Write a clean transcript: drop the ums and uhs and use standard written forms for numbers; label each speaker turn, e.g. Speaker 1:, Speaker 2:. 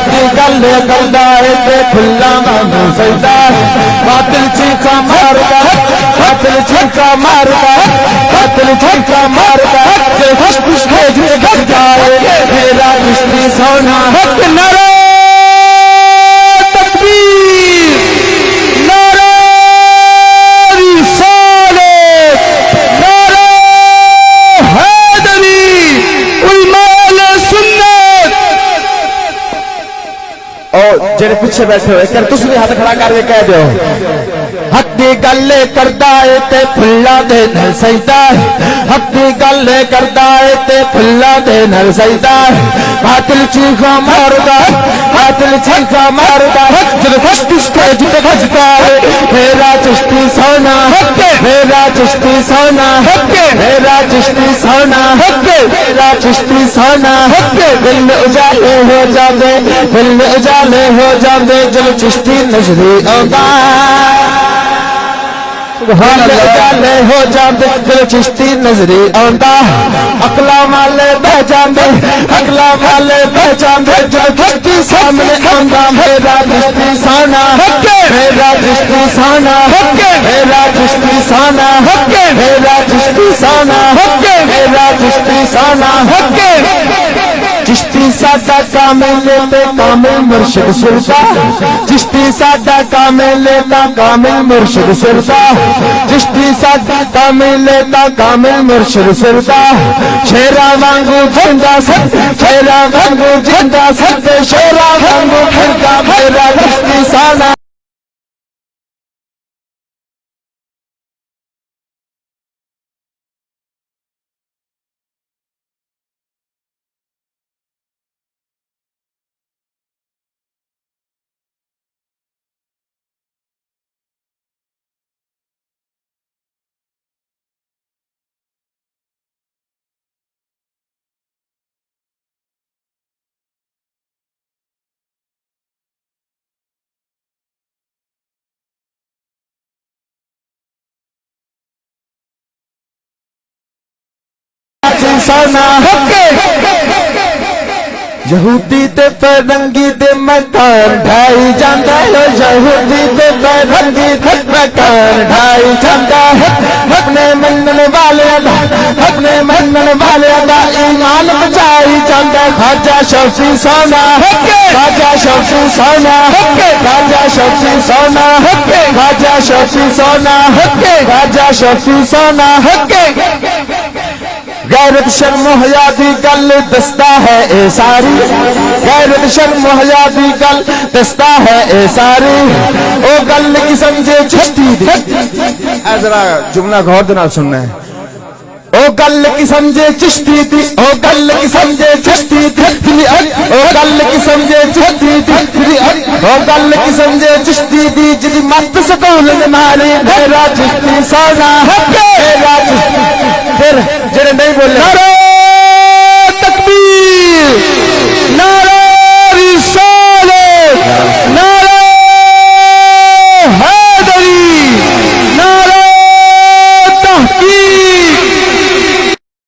Speaker 1: हकी गल करदा है ते फुल्ला वांगू सजदा है कातिल चीखा मारदा कातिल चीखा मारदा कातिल चीखा मारदा ते खुश खुश हो जाता है मेरा चिश्ती सोना हक नारा तकबीर नारा रिसालत नारा हैदरी उलमाए सुन्नत। और जेड़े पीछे बैठे हो कर तुम भी हाथ खड़ा करके कह दो हक दी गल करदा है ते फुल्ला दे नल सजदा है हक दी गल करदा है ते फुल्ला दे नल सजदा है कातिल चीखा मारदा कातिल चीखा मारदा जब खुश्ती स्टेज पे भजता है मेरा चिश्ती सोना मेरा चिश्ती सोना मेरा चिश्ती सोना मेरा चिश्ती सोना दिल में उजाले हो जाते दिल में उजाले हो जाते जब चिश्ती नजरी आंदा उजाले हो जाते जब चिश्ती नजरी आंदा अकला वाले बह जाते अकला वाले बह जाते जब चिश्ती सामने आंदा मेरा चिश्ती सोना मेरा चिश्ती सोना मेरा चिश्ती सोना मेरा चिश्ती सोना मेरा चिश्ती सोना चिश्ती सादा कामिल लेते कामिल मुर्शिद सुरता चिश्ती सादा कामिल लेता कामिल मुर्शिद सुरता चिश्ती सादा कामिल लेता कामिल मुर्शिद सुरता शेरा वांगू जिंदा सत शेरा वांगू जिंदा सत शेरा वांगू जिंदा मेरा चिश्ती साना सोना यहूदी ते पैरंगी दे मकान ढाई जाता है यहूदी ते पैरंगी दे मकान ढाई जाता है अपने मनन वाले अपने मनन वाले दा ईमान बचाई जाता खाजा शफी सोना खाजा शफी सोना खाजा शफी सोना खाजा शफी सोना खाजा शफी सोना गैरत शर्म हया दी गल दसदा है ए सारी गैरत शर्म हया दी गल दसदा है ए सारी ओ गल की समझे चिश्ती दी जरा जुमला गौर दे नाल सुनना है ओ गल की समझे चिश्ती दी ओ गल की समझे चिश्ती दी ओ गल की समझे चिश्ती दी ओ गल की समझे चिश्ती दी जिदी मत सकूल ने मारी मेरा चिश्ती सोना मेरा फिर जेड़े नहीं बोले